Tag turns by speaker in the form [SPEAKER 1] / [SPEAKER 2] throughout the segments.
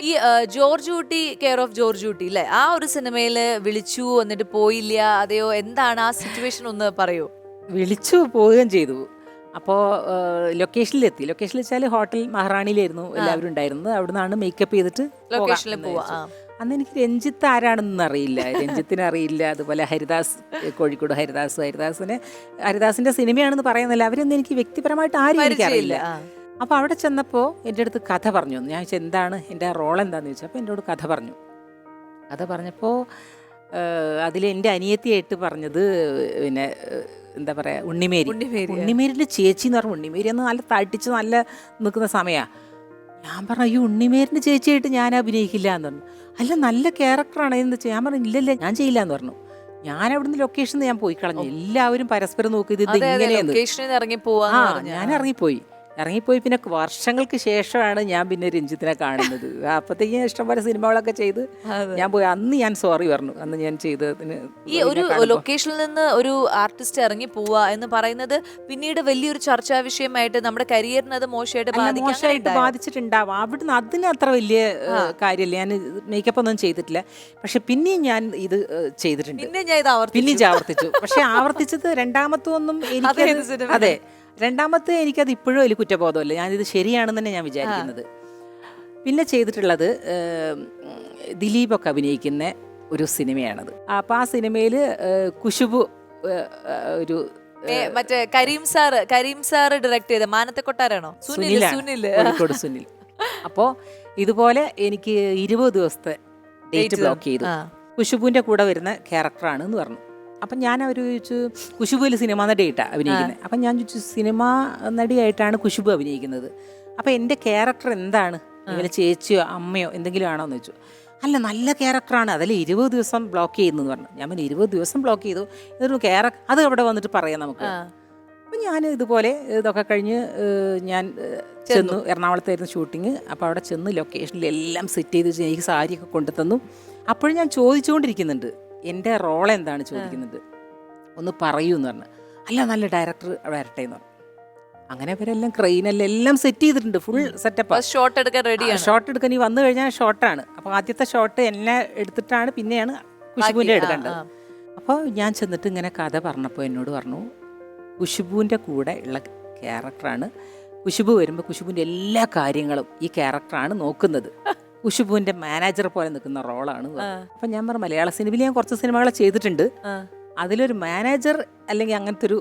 [SPEAKER 1] ഈ ജോർജ് കുട്ടി care of George കുട്ടി അല്ലെ, ആ ഒരു സിനിമയില് വിളിച്ചു എന്നിട്ട് പോയില്ല, അതെയോ എന്താണ് ആ സിറ്റുവേഷൻ ഒന്ന് പറയൂ.
[SPEAKER 2] വിളിച്ചു പോവുകയും ചെയ്തു. അപ്പോൾ ലൊക്കേഷനിലെത്തി. ലൊക്കേഷനിൽ വെച്ചാൽ ഹോട്ടൽ മഹാറാണിയിലായിരുന്നു എല്ലാവരും ഉണ്ടായിരുന്നത്. അവിടെ നിന്നാണ് മേക്കപ്പ് ചെയ്തിട്ട്
[SPEAKER 1] ലൊക്കേഷനിൽ പോവാ.
[SPEAKER 2] അന്ന് എനിക്ക് രഞ്ജിത്ത് ആരാണെന്നൊന്നും അറിയില്ല. രഞ്ജിത്തിനെ അറിയില്ല. അതുപോലെ ഹരിദാസ്, കോഴിക്കോട് ഹരിദാസിന്റെ സിനിമയാണെന്ന് പറയുന്നില്ല. അവരൊന്നും എനിക്ക് വ്യക്തിപരമായിട്ട് ആരും എനിക്കറിയില്ല. അപ്പോൾ അവിടെ ചെന്നപ്പോൾ എൻ്റെ അടുത്ത് കഥ പറഞ്ഞു. ഞാൻ ചോദിച്ചാൽ എന്താണ് എൻ്റെ റോൾ എന്താണെന്ന് ചോദിച്ചാൽ അപ്പോൾ എന്നോട് കഥ പറഞ്ഞു. കഥ പറഞ്ഞപ്പോൾ അതിൽ എൻ്റെ അനിയത്തിയായിട്ട് പറഞ്ഞത് പിന്നെ എന്താ പറയുക, ഉണ്ണിമേരിൻ്റെ ചേച്ചി എന്ന് പറഞ്ഞു. ഉണ്ണിമേരി എന്ന് നല്ല തടിച്ച് നല്ല നിൽക്കുന്ന സമയമാണ്. ഞാൻ പറഞ്ഞു അയ്യോ ഉണ്ണിമേരിൻ്റെ ചേച്ചിയായിട്ട് ഞാൻ അഭിനയിക്കില്ല എന്ന് പറഞ്ഞു. അല്ല നല്ല ക്യാരക്ടറാണ് എന്ന് വെച്ചാൽ ഞാൻ പറഞ്ഞു ഇല്ലല്ലേ ഞാൻ ചെയ്യില്ല എന്ന് പറഞ്ഞു. ഞാൻ അവിടുന്ന് ലൊക്കേഷനിൽ ഞാൻ പോയി കളഞ്ഞു. എല്ലാവരും പരസ്പരം നോക്കി ഇത് ഇങ്ങനെയാണ്. ഞാൻ ഇറങ്ങിപ്പോയി. പിന്നെ വർഷങ്ങൾക്ക് ശേഷമാണ് ഞാൻ പിന്നെ രഞ്ജിത്തിനെ കാണുന്നത്. അപ്പത്തേക്കും ഇഷ്ടംപോലെ സിനിമകളൊക്കെ ചെയ്ത് ഞാൻ പോയി. അന്ന് ഞാൻ സോറി പറഞ്ഞു. അന്ന് ഞാൻ ചെയ്തതിന്.
[SPEAKER 1] ഈ ഒരു ലൊക്കേഷനിൽ നിന്ന് ഒരു ആർട്ടിസ്റ്റ് ഇറങ്ങി പോവുക എന്ന് പറയുന്നത് പിന്നീട് വലിയൊരു ചർച്ചാ വിഷയമായിട്ട് നമ്മുടെ കരിയറിന് അത് മോശമായിട്ട്
[SPEAKER 2] ബാധിച്ചിട്ടുണ്ടാവും. അവിടുന്ന് അതിന് അത്ര വലിയ കാര്യമില്ല. ഞാൻ മേക്കപ്പ് ഒന്നും ചെയ്തിട്ടില്ല. പക്ഷെ പിന്നെയും ഞാൻ ഇത് ചെയ്തിട്ടുണ്ട്. പിന്നെയും ആവർത്തിച്ചു. പക്ഷെ ആവർത്തിച്ചത് രണ്ടാമത്തൊന്നും എനിക്ക് അതെ രണ്ടാമത്തെ എനിക്കത് ഇപ്പോഴും വലിയ കുറ്റബോധമല്ല. ഞാനിത് ശരിയാണെന്ന് തന്നെ ഞാൻ വിചാരിക്കുന്നത്. പിന്നെ ചെയ്തിട്ടുള്ളത് ദിലീപൊക്കെ അഭിനയിക്കുന്ന ഒരു സിനിമയാണത്. അപ്പോൾ ആ സിനിമയിൽ കുശുബു ഒരു
[SPEAKER 1] മറ്റേ കരീം സാർ ഡയറക്ട് ചെയ്ത മാനത്തെ കൊട്ടാരാണോ?
[SPEAKER 2] കോഴിക്കോട് സുനിൽ. അപ്പോൾ ഇതുപോലെ എനിക്ക് 20 ദിവസത്തെ ഡേറ്റ് ബ്ലോക്ക് ചെയ്തു. കുശുബുവിൻ്റെ കൂടെ വരുന്ന ക്യാരക്ടറാണ് എന്ന് പറഞ്ഞു. അപ്പം ഞാൻ അവർ ചോദിച്ചു കുശുബുവിൽ സിനിമ നടിയായിട്ടാണ് അഭിനയിക്കുന്നത്. അപ്പം ഞാൻ ചോദിച്ചു സിനിമ നടിയായിട്ടാണ് കുശുബു അഭിനയിക്കുന്നത്, അപ്പം എൻ്റെ ക്യാരക്ടർ എന്താണ്, ഇങ്ങനെ ചേച്ചിയോ അമ്മയോ എന്തെങ്കിലും ആണോ എന്ന് ചോദിച്ചു. അല്ല നല്ല ക്യാരക്ടറാണ്, അതിൽ 20 ദിവസം ബ്ലോക്ക് ചെയ്യുന്നു എന്ന് പറഞ്ഞു. ഞാൻ 20 ദിവസം ബ്ലോക്ക് ചെയ്തു, ഇതൊരു ക്യാരക്ടർ അത് അവിടെ വന്നിട്ട് പറയാം നമുക്ക്. അപ്പം ഞാൻ ഇതുപോലെ ഇതൊക്കെ കഴിഞ്ഞ് ഞാൻ ചെന്നു. എറണാകുളത്തായിരുന്നു ഷൂട്ടിങ്. അപ്പോൾ അവിടെ ചെന്ന് ലൊക്കേഷനിൽ എല്ലാം സെറ്റ് ചെയ്ത് വെച്ച് എനിക്ക് സാരിയൊക്കെ കൊണ്ടു തന്നു. അപ്പോഴും ഞാൻ ചോദിച്ചുകൊണ്ടിരിക്കുന്നുണ്ട് എൻ്റെ റോൾ എന്താണ് ചോദിക്കുന്നത്, ഒന്ന് പറയൂ എന്ന് പറഞ്ഞു. അല്ല നല്ല ഡയറക്ടർ വരട്ടെ എന്ന് പറഞ്ഞു. അങ്ങനെ അവരെല്ലാം ക്രെയിനെല്ലാം സെറ്റ് ചെയ്തിട്ടുണ്ട്. Full setup. ഷോട്ട് എടുക്കാൻ ഈ വന്നു കഴിഞ്ഞാൽ ഷോട്ടാണ്. അപ്പോൾ ആദ്യത്തെ ഷോട്ട് എന്നെ എടുത്തിട്ടാണ് പിന്നെയാണ് കുശുബുവിൻ്റെ എടുക്കേണ്ടത്. അപ്പോൾ ഞാൻ ചെന്നിട്ട് ഇങ്ങനെ കഥ പറഞ്ഞപ്പോൾ എന്നോട് പറഞ്ഞു കുശുബുവിൻ്റെ കൂടെ ഉള്ള ക്യാരക്ടറാണ്. കുശുബു വരുമ്പോൾ കുശുബുവിൻ്റെ എല്ലാ കാര്യങ്ങളും ഈ ക്യാരക്ടറാണ് നോക്കുന്നത്. കുശുബുവിൻ്റെ മാനേജർ പോലെ നിൽക്കുന്ന റോളാണ്. അപ്പം ഞാൻ പറഞ്ഞു മലയാള സിനിമയിൽ ഞാൻ കുറച്ച് സിനിമകൾ ചെയ്തിട്ടുണ്ട്, അതിലൊരു മാനേജർ അല്ലെങ്കിൽ അങ്ങനത്തെ ഒരു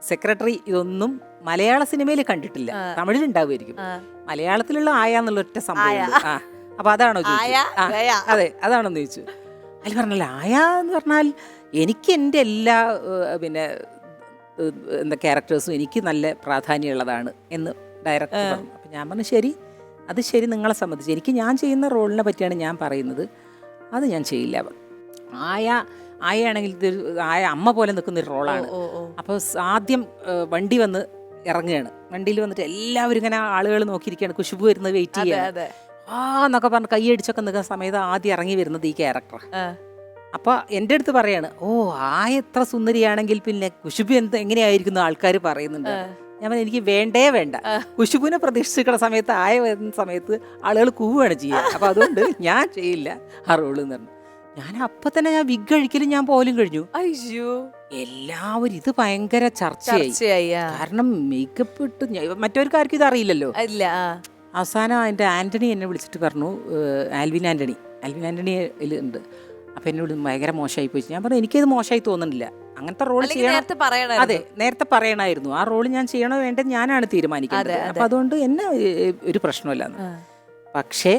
[SPEAKER 2] സെക്രട്ടറി ഇതൊന്നും മലയാള സിനിമയിൽ കണ്ടിട്ടില്ല. തമിഴിൽ ഉണ്ടാവുമായിരിക്കും, മലയാളത്തിലുള്ള ആയ എന്നുള്ള ഒറ്റ സംഭവം. അപ്പൊ അതാണോ അതെ അതാണോന്ന് ചോദിച്ചു. അതിൽ പറഞ്ഞല്ലോ ആയ എന്ന് പറഞ്ഞാൽ എനിക്ക് എൻ്റെ എല്ലാ പിന്നെ എന്താ ക്യാരക്ടേഴ്സും എനിക്ക് നല്ല പ്രാധാന്യമുള്ളതാണ് എന്ന് ഡയറക്ടർ പറഞ്ഞു. അപ്പം ഞാൻ പറഞ്ഞു ശരി, അത് ശരി, നിങ്ങളെ സംബന്ധിച്ച് എനിക്ക് ഞാൻ ചെയ്യുന്ന റോളിനെ പറ്റിയാണ് ഞാൻ പറയുന്നത്, അത് ഞാൻ ചെയ്യില്ല. ആയാണെങ്കിൽ ആയ അമ്മ പോലെ നിൽക്കുന്നൊരു റോളാണ്. അപ്പോൾ ആദ്യം വണ്ടി വന്ന് ഇറങ്ങുകയാണ്. വണ്ടിയിൽ വന്നിട്ട് എല്ലാവരും ഇങ്ങനെ ആളുകൾ നോക്കിയിരിക്കുകയാണ്, കുശുബു വരുന്നത് വെയിറ്റ് ചെയ്യുക എന്നൊക്കെ പറഞ്ഞ് കൈയടിച്ചൊക്കെ നിൽക്കുന്ന സമയത്ത് ആദ്യം ഇറങ്ങി വരുന്നത് ഈ ക്യാരക്ടർ. അപ്പോൾ എൻ്റെ അടുത്ത് പറയാണ് ആയ എത്ര സുന്ദരിയാണെങ്കിൽ പിന്നെ കുശുബു എങ്ങനെയായിരിക്കുന്നു ആൾക്കാർ പറയുന്നുണ്ട്. ഞാൻ പറഞ്ഞു എനിക്ക് വേണ്ട, കുശുബുവിനെ പ്രതീക്ഷിക്കുന്ന സമയത്ത് ആയ വരുന്ന സമയത്ത് ആളുകൾ കൂവുകയാണ് ചെയ്യുക. അപ്പം അതുകൊണ്ട് ഞാൻ ചെയ്യില്ല ആ റോള് എന്ന് പറഞ്ഞു. ഞാൻ അപ്പം തന്നെ ഞാൻ വിഗ് കഴിക്കലും ഞാൻ പോലും കഴിഞ്ഞു. എല്ലാവരും ഇത് ഭയങ്കര ചർച്ചയായി. കാരണം മേക്കപ്പ് ഇട്ട് മറ്റവർക്കാർക്കും ആർക്കും ഇത് അറിയില്ലല്ലോ. അവസാനം എൻ്റെ ആൻ്റണി എന്നെ വിളിച്ചിട്ട് പറഞ്ഞു, ആൽവിൻ ആൻ്റണി ഉണ്ട്. അപ്പം എന്നോട് ഭയങ്കര മോശമായി പോയി. ഞാൻ പറഞ്ഞു എനിക്കത് മോശമായി തോന്നുന്നില്ല, അങ്ങനത്തെ റോൾ ചെയ്യണം. അതെ നേരത്തെ പറയണമായിരുന്നു. ആ റോൾ ഞാൻ ചെയ്യണോ വേണ്ടത് ഞാനാണ് തീരുമാനിക്കുന്നത്. അപ്പം അതുകൊണ്ട് എന്നെ ഒരു പ്രശ്നമില്ലെന്ന്. പക്ഷേ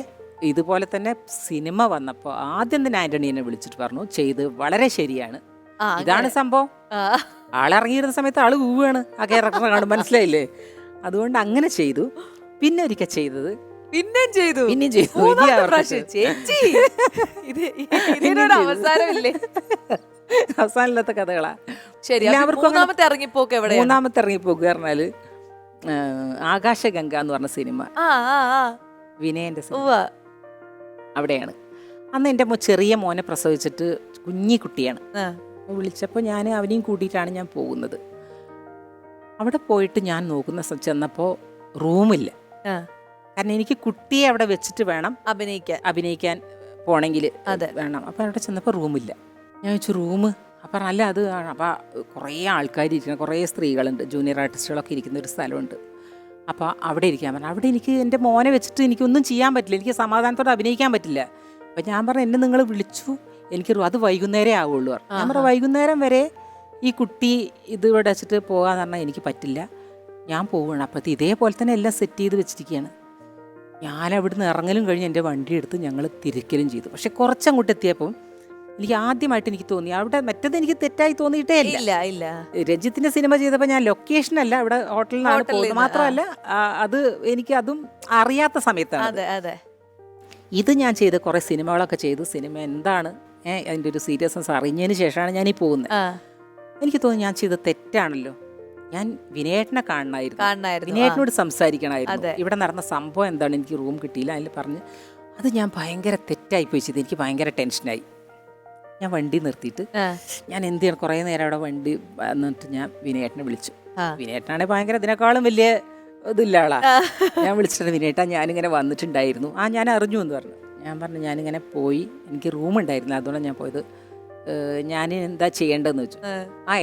[SPEAKER 2] ഇതുപോലെ തന്നെ സിനിമ വന്നപ്പോൾ ആദ്യം തന്നെ ആൻ്റണി എന്നെ വിളിച്ചിട്ട് പറഞ്ഞു ചെയ്ത് വളരെ ശരിയാണ്, ഇതാണ് സംഭവം. ആളിറങ്ങിയിരുന്ന സമയത്ത് ആള് പോവുകയാണ് ആ ക്യാരക്ടർ കാണും, മനസ്സിലായില്ലേ? അതുകൊണ്ട് അങ്ങനെ ചെയ്തു. പിന്നെ ഒരിക്കൽ ചെയ്തത്
[SPEAKER 1] പിന്നെയും ചെയ്തു.
[SPEAKER 2] അവസാനമില്ലാത്ത കഥകളാ.
[SPEAKER 1] മൂന്നാമത്തെ
[SPEAKER 2] ഇറങ്ങിപ്പോക്ക് പറഞ്ഞാല് ആകാശഗംഗ എന്ന് പറഞ്ഞ സിനിമ, വിനയന്റെ സിനിമ. അവിടെയാണ് അന്ന് എൻ്റെ ചെറിയ മോനെ പ്രസവിച്ചിട്ട് കുഞ്ഞിക്കുട്ടിയാണ്. വിളിച്ചപ്പോൾ ഞാൻ അവനെയും കൂട്ടിയിട്ടാണ് ഞാൻ പോകുന്നത്. അവിടെ പോയിട്ട് ഞാൻ നോക്കുന്ന ചെന്നപ്പോൾ റൂമില്ല. കാരണം എനിക്ക് കുട്ടിയെ അവിടെ വെച്ചിട്ട് വേണം അഭിനയിക്കാൻ പോണെങ്കിൽ വേണം. അപ്പം അവിടെ ചെന്നപ്പോൾ റൂമില്ല. ഞാൻ ചോദിച്ചു റൂം. അപ്പം അല്ല അത് അപ്പം കുറേ ആൾക്കാർ ഇരിക്കണം, കുറേ സ്ത്രീകളുണ്ട്, ജൂനിയർ ആർട്ടിസ്റ്റുകളൊക്കെ ഇരിക്കുന്ന ഒരു സ്ഥലമുണ്ട്. അപ്പോൾ അവിടെ ഇരിക്കാൻ പറഞ്ഞു. അവിടെ എനിക്ക് എൻ്റെ മോനെ വെച്ചിട്ട് എനിക്കൊന്നും ചെയ്യാൻ പറ്റില്ല, എനിക്ക് സമാധാനത്തോടെ അഭിനയിക്കാൻ പറ്റില്ല. അപ്പം ഞാൻ പറഞ്ഞു എന്നെ നിങ്ങൾ വിളിച്ചു, എനിക്ക് അത് വൈകുന്നേരമേ ആവുള്ളൂ പറഞ്ഞു. ഞാൻ പറഞ്ഞു വൈകുന്നേരം വരെ ഈ കുട്ടി ഇത് ഇവിടെ വെച്ചിട്ട് പോകാന്ന് പറഞ്ഞാൽ എനിക്ക് പറ്റില്ല, ഞാൻ പോവുകയാണ്. അപ്പോഴത്തെ ഇതേപോലെ തന്നെ എല്ലാം സെറ്റ് ചെയ്ത് വെച്ചിരിക്കുകയാണ്. ഞാൻ അവിടുന്ന് ഇറങ്ങലും കഴിഞ്ഞ് എൻ്റെ വണ്ടി എടുത്ത് ഞങ്ങൾ തിരിക്കലും ചെയ്തു. പക്ഷെ കുറച്ചങ്ങോട്ട് എത്തിയപ്പം എനിക്ക് ആദ്യമായിട്ട് എനിക്ക് തോന്നി അവിടെ മറ്റത് എനിക്ക് തെറ്റായി തോന്നിയിട്ടേ ഇല്ല. രഞ്ജിത്തിന്റെ സിനിമ ചെയ്തപ്പോൾ ഞാൻ ലൊക്കേഷനല്ല, ഇവിടെ ഹോട്ടലിലാണ് പോകുന്നത്. മാത്രമല്ല അത് എനിക്ക് അതും അറിയാത്ത സമയത്താണ്. ഇത് ഞാൻ ചെയ്ത് കുറേ സിനിമകളൊക്കെ ചെയ്തു. സിനിമ എന്താണ് അതിൻ്റെ ഒരു സീരിയസ്നെസ് അറിഞ്ഞതിന് ശേഷമാണ് ഞാനീ പോകുന്നത്. എനിക്ക് തോന്നി ഞാൻ ചെയ്തത് തെറ്റാണല്ലോ, ഞാൻ വിനയേട്ടനെ കാണണമായിരുന്നു, വിനയേട്ടനോട് സംസാരിക്കണമായിരുന്നു, ഇവിടെ നടന്ന സംഭവം എന്താണ്, എനിക്ക് റൂം കിട്ടിയില്ല. അതിൽ പറഞ്ഞ് അത് ഞാൻ ഭയങ്കര തെറ്റായിപ്പോയി ചെയ്ത്. എനിക്ക് ഭയങ്കര ടെൻഷനായി. ഞാൻ വണ്ടി നിർത്തിയിട്ട് ഞാൻ എന്ത് ചെയ്യണം, കുറേ നേരം അവിടെ വണ്ടി വന്നിട്ട് ഞാൻ വിനയേട്ടനെ വിളിച്ചു. വിനയേട്ടനാണെങ്കിൽ ഭയങ്കര ഇതിനേക്കാളും വലിയ ഇതില്ല ആളാ. ഞാൻ വിളിച്ചിട്ട് വിനയേട്ടാ ഞാനിങ്ങനെ വന്നിട്ടുണ്ടായിരുന്നു. ഞാൻ അറിഞ്ഞു എന്ന് പറഞ്ഞു. ഞാൻ പറഞ്ഞു ഞാനിങ്ങനെ പോയി, എനിക്ക് റൂമുണ്ടായിരുന്നു, അതുകൊണ്ടാണ് ഞാൻ പോയത്, ഞാൻ എന്താ ചെയ്യേണ്ടതെന്ന് വെച്ചു.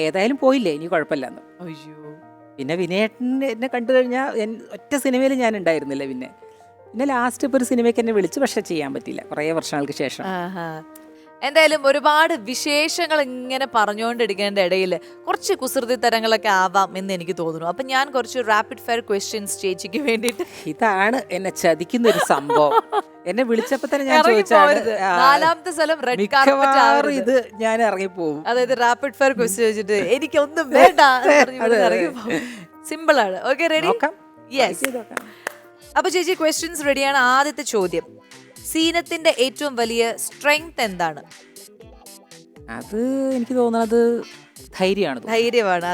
[SPEAKER 2] ഏതായാലും പോയില്ലേ, ഇനി കുഴപ്പമില്ല എന്ന്. പിന്നെ വിനയേട്ടൻ എന്നെ കണ്ടു കഴിഞ്ഞാൽ ഒറ്റ സിനിമയിൽ ഞാൻ ഉണ്ടായിരുന്നില്ല. പിന്നെ ലാസ്റ്റ് ഇപ്പോൾ ഒരു സിനിമയ്ക്ക് എന്നെ വിളിച്ചു, പക്ഷെ ചെയ്യാൻ പറ്റിയില്ല, കുറേ വർഷങ്ങൾക്ക് ശേഷം.
[SPEAKER 1] എന്തായാലും ഒരുപാട് വിശേഷങ്ങൾ ഇങ്ങനെ പറഞ്ഞുകൊണ്ടിരിക്കേണ്ട ഇടയിൽ കുറച്ച് കുസൃതി തരങ്ങളൊക്കെ ആവാം എന്ന് എനിക്ക് തോന്നുന്നു. അപ്പൊ ഞാൻ കുറച്ച് റാപ്പിഡ് ഫയർ ക്വസ്റ്റ്യൻസ് ചേച്ചിക്ക് വേണ്ടിയിട്ട്.
[SPEAKER 2] ഇതാണ് എന്നെ ചതിക്കുന്ന ഒരു സംഭവം. എന്നെ വിളിച്ചപ്പോ തന്നെ ഞാൻ ചോദിച്ചാണ്,
[SPEAKER 1] നാലാമത്തെ സ്ഥലം റെഡ് കാർപ്പറ്റ്,
[SPEAKER 2] ഇത് ഞാൻ ഇറങ്ങിപ്പോവും.
[SPEAKER 1] അതായത് റാപ്പിഡ് ഫയർ ക്വസ്റ്റ്യൻ ചോദിച്ചിട്ട് എനിക്കൊന്നും വേണ്ട, സിമ്പിൾ ആണ്. Okay, ready? യെസ്. അപ്പൊ ചേച്ചി ക്വസ്റ്റ്യൻസ് റെഡിയാണ്. ആദ്യത്തെ ചോദ്യം, സീനത്തിന്റെ ഏറ്റവും വലിയ സ്ട്രെങ്ത് എന്താണ്?
[SPEAKER 2] അത് എനിക്ക് തോന്നുന്നത്
[SPEAKER 1] ധൈര്യമാണ്.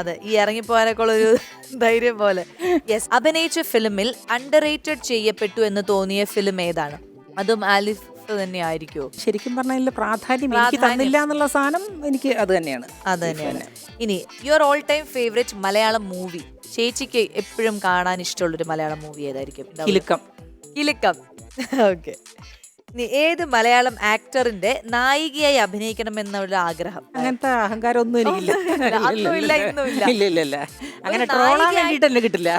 [SPEAKER 1] അത് ഈ ഇറങ്ങിപ്പോകാനൊക്കെ ഉള്ള ഒരു ധൈര്യം പോലെ. യെസ്. അഭിനയിച്ച ഫിലിമിൽ അണ്ടർറേറ്റഡ് ചെയ്യപ്പെട്ടു എന്ന് തോന്നിയ ഫിലിം ഏതാണ്? അതും ആലിഫ് തന്നെ ആയിരിക്കുമോ?
[SPEAKER 2] ശരിക്കും പറഞ്ഞാൽ പ്രാധാന്യം എനിക്ക് തന്നില്ല എന്നുള്ള സാധനം എനിക്ക് അത് തന്നെയാണ്.
[SPEAKER 1] ഇനി your all time favourite Malayalam movie, ചേച്ചിക്ക് എപ്പോഴും കാണാൻ ഇഷ്ടമുള്ളൊരു മലയാളം മൂവി ഏതായിരിക്കും? കിലുക്കം. ഓക്കെ. ഏത് മലയാളം ആക്ടറിന്റെ നായികയായി അഭിനയിക്കണം എന്നുള്ള ആഗ്രഹം?
[SPEAKER 2] അങ്ങനത്തെ അഹങ്കാരം ഒന്നും എനിക്കില്ല. ഇല്ല. അങ്ങനെ ട്രോളാൻ വേണ്ടിട്ട് എന്നെ കിട്ടില്ല.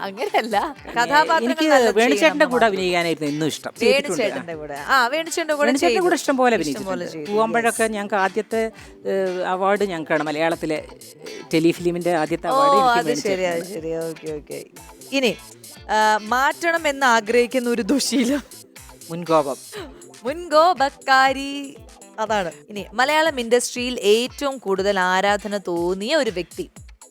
[SPEAKER 1] അങ്ങനെയല്ല,
[SPEAKER 2] എനിക്ക് വേണുചേട്ടന്റെ കൂടെ അഭിനയിക്കാനായിരുന്നു എന്നും ഇഷ്ടം.
[SPEAKER 1] വേണുചേട്ടന്റെ കൂടെ
[SPEAKER 2] ഇഷ്ടം പോലെ പൂവമ്പഴൊക്കെ ഞങ്ങൾക്ക് ആദ്യത്തെ അവാർഡ് ഞങ്ങൾക്കാണ്, മലയാളത്തിലെ ടെലിഫിലിമിന്റെ ആദ്യത്തെ അവാർഡ്.
[SPEAKER 1] ശരി. ഓക്കെ. ഇനി മാറ്റണം എന്ന് ആഗ്രഹിക്കുന്ന ഒരു ദുശീലം? മുൻകോപക്കാരി, അതാണ്. ഇനി മലയാളം ഇൻഡസ്ട്രിയിൽ ഏറ്റവും കൂടുതൽ ആരാധന തോന്നിയ ഒരു വ്യക്തി,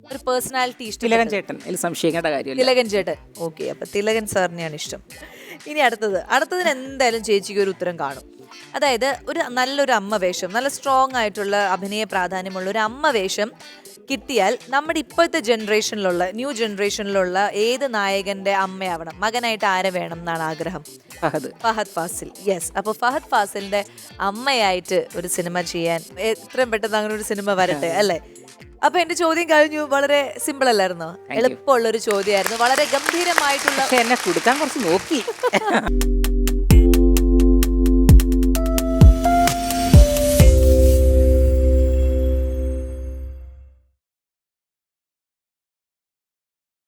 [SPEAKER 1] ഒരു പേഴ്സണാലിറ്റി ഇഷ്ടം?
[SPEAKER 2] തിലകൻ ചേട്ടൻ, സംശയിക്കേണ്ട കാര്യം.
[SPEAKER 1] തിലകൻ ചേട്ടൻ. ഓക്കെ, അപ്പൊ തിലകൻ സാറിനെയാണ് ഇഷ്ടം. ഇനി അടുത്തതിന് എന്തായാലും ചേച്ചിക്ക് ഒരു ഉത്തരം കാണും. അതായത് നല്ലൊരു അമ്മ വേഷം, നല്ല സ്ട്രോങ് ആയിട്ടുള്ള അഭിനയ പ്രാധാന്യമുള്ള ഒരു അമ്മ വേഷം കിട്ടിയാൽ നമ്മുടെ ഇപ്പോഴത്തെ ന്യൂ ജനറേഷനിലുള്ള ഏത് നായകന്റെ അമ്മയാവണം? മകനായിട്ട് ആരെ വേണം എന്നാണ് ആഗ്രഹം? ഫഹദ് ഫാസിൽ. യെസ്. അപ്പോൾ ഫഹദ് ഫാസിലിന്റെ അമ്മയായിട്ട് ഒരു സിനിമ ചെയ്യാൻ എത്രയും പെട്ടെന്ന് അങ്ങനെ ഒരു സിനിമ വരട്ടെ, അല്ലേ? അപ്പൊ എന്റെ ചോദ്യം കഴിഞ്ഞു. വളരെ സിമ്പിൾ അല്ലായിരുന്നോ? എളുപ്പമുള്ളൊരു ചോദ്യമായിരുന്നു, വളരെ ഗംഭീരമായിട്ടുള്ള.
[SPEAKER 2] എന്നെ കൊടുക്കാൻ കുറച്ച് നോക്കി.